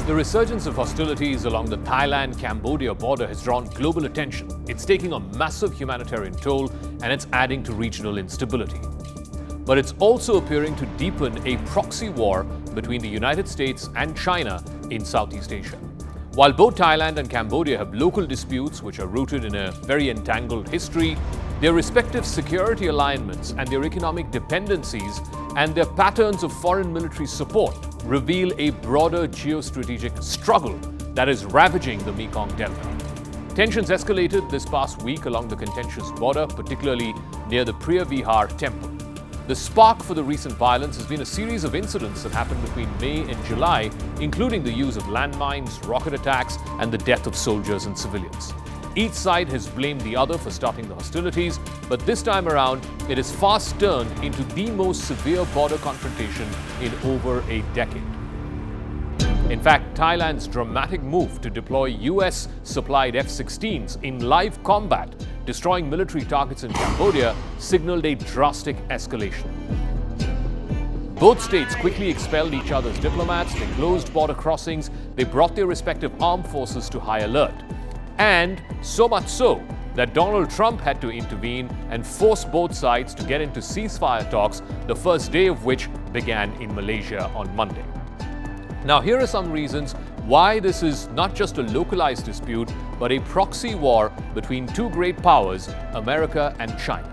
The resurgence of hostilities along the Thailand-Cambodia border has drawn global attention. It's taking a massive humanitarian toll and it's adding to regional instability. But it's also appearing to deepen a proxy war between the United States and China in Southeast Asia. While both Thailand and Cambodia have local disputes which are rooted in a very entangled history, their respective security alignments and their economic dependencies and their patterns of foreign military support reveal a broader geostrategic struggle that is ravaging the Mekong Delta. Tensions escalated this past week along the contentious border, particularly near the Priya Vihar temple. The spark for the recent violence has been a series of incidents that happened between May and July, including the use of landmines, rocket attacks, and the death of soldiers and civilians. Each side has blamed the other for starting the hostilities, but this time around, it has fast turned into the most severe border confrontation in over a decade. In fact, Thailand's dramatic move to deploy US-supplied F-16s in live combat, destroying military targets in Cambodia, signaled a drastic escalation. Both states quickly expelled each other's diplomats, they closed border crossings, they brought their respective armed forces to high alert. And so much so that Donald Trump had to intervene and force both sides to get into ceasefire talks, the first day of which began in Malaysia on Monday. Now, here are some reasons why this is not just a localized dispute, but a proxy war between two great powers, America and China.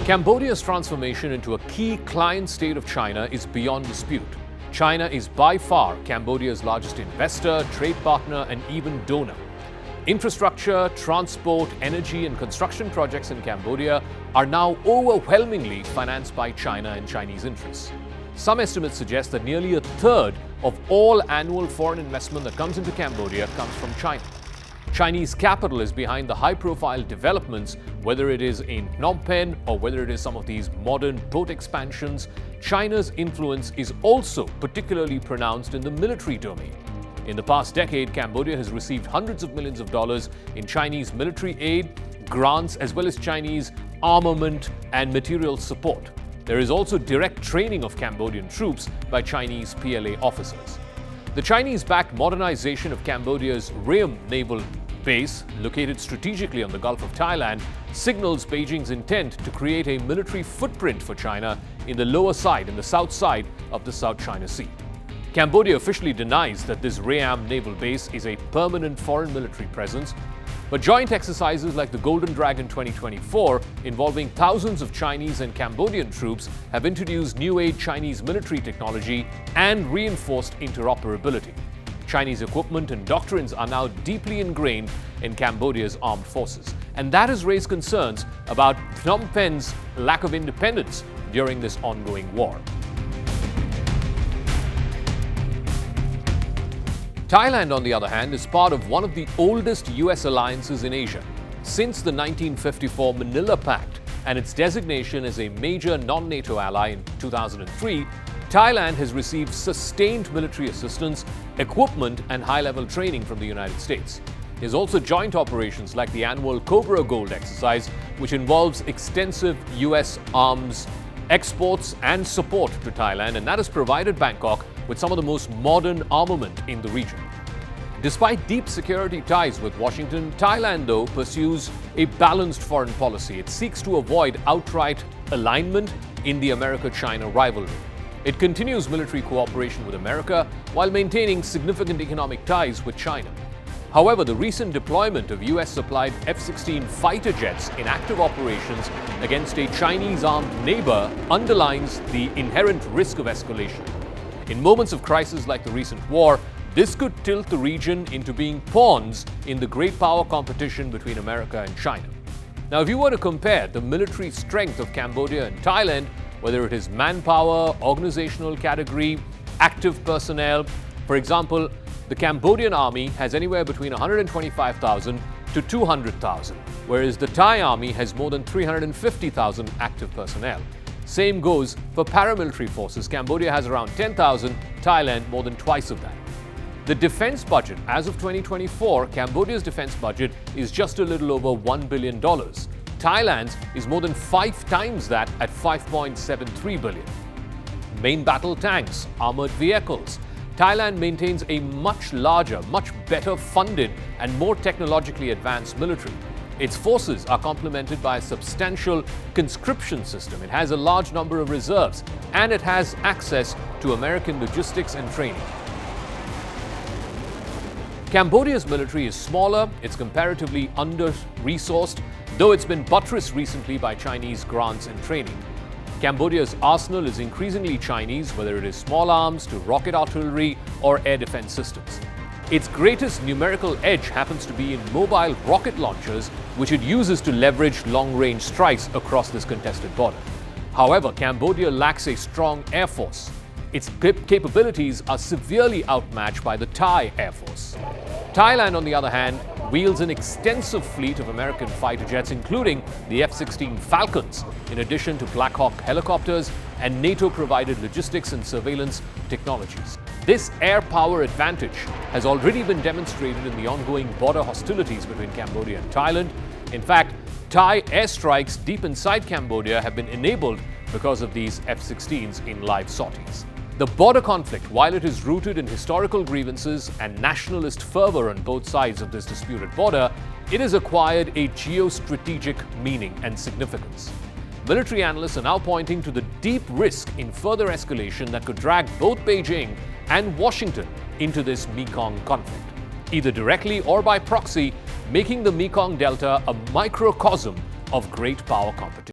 Cambodia's transformation into a key client state of China is beyond dispute. China is by far Cambodia's largest investor, trade partner, and even donor. Infrastructure, transport, energy, and construction projects in Cambodia are now overwhelmingly financed by China and Chinese interests. Some estimates suggest that nearly a third of all annual foreign investment that comes into Cambodia comes from China. Chinese capital is behind the high-profile developments, whether it is in Phnom Penh or whether it is some of these modern port expansions. China's influence is also particularly pronounced in the military domain. In the past decade, Cambodia has received hundreds of millions of dollars in Chinese military aid, grants, as well as Chinese armament and material support. There is also direct training of Cambodian troops by Chinese PLA officers. The Chinese-backed modernization of Cambodia's Ream naval base, located strategically on the Gulf of Thailand, signals Beijing's intent to create a military footprint for China in the lower side, in the south side of the South China Sea. Cambodia officially denies that this Ream naval base is a permanent foreign military presence, but joint exercises like the Golden Dragon 2024, involving thousands of Chinese and Cambodian troops, have introduced new-age Chinese military technology and reinforced interoperability. Chinese equipment and doctrines are now deeply ingrained in Cambodia's armed forces, and that has raised concerns about Phnom Penh's lack of independence during this ongoing war. Thailand, on the other hand, is part of one of the oldest US alliances in Asia. Since the 1954 Manila Pact and its designation as a major non-NATO ally in 2003, Thailand has received sustained military assistance, equipment, and high-level training from the United States. There's also joint operations like the annual Cobra Gold exercise, which involves extensive US arms exports and support to Thailand, and that has provided Bangkok with some of the most modern armament in the region. Despite deep security ties with Washington, Thailand, though, pursues a balanced foreign policy. It seeks to avoid outright alignment in the America-China rivalry. It continues military cooperation with America while maintaining significant economic ties with China. However, the recent deployment of US-supplied F-16 fighter jets in active operations against a Chinese-armed neighbor underlines the inherent risk of escalation. In moments of crisis like the recent war, this could tilt the region into being pawns in the great power competition between America and China. Now, if you were to compare the military strength of Cambodia and Thailand, whether it is manpower, organizational category, active personnel, for example, the Cambodian army has anywhere between 125,000 to 200,000, whereas the Thai army has more than 350,000 active personnel. Same goes for paramilitary forces. Cambodia has around 10,000, Thailand more than twice of that. The defense budget, as of 2024, Cambodia's defense budget is just a little over $1 billion. Thailand's is more than 5 times that at $5.73 billion. Main battle tanks, armored vehicles. Thailand maintains a much larger, much better funded and more technologically advanced military. Its forces are complemented by a substantial conscription system. It has a large number of reserves, and it has access to American logistics and training. Cambodia's military is smaller, it's comparatively under-resourced, though it's been buttressed recently by Chinese grants and training. Cambodia's arsenal is increasingly Chinese, whether it is small arms to rocket artillery or air defense systems. Its greatest numerical edge happens to be in mobile rocket launchers, which it uses to leverage long-range strikes across this contested border. However, Cambodia lacks a strong air force. Its capabilities are severely outmatched by the Thai Air Force. Thailand, on the other hand, wields an extensive fleet of American fighter jets, including the F-16 Falcons, in addition to Black Hawk helicopters and NATO-provided logistics and surveillance technologies. This air power advantage has already been demonstrated in the ongoing border hostilities between Cambodia and Thailand. In fact, Thai airstrikes deep inside Cambodia have been enabled because of these F-16s in live sorties. The border conflict, while it is rooted in historical grievances and nationalist fervor on both sides of this disputed border, it has acquired a geostrategic meaning and significance. Military analysts are now pointing to the deep risk in further escalation that could drag both Beijing and Washington into this Mekong conflict, either directly or by proxy, making the Mekong Delta a microcosm of great power competition.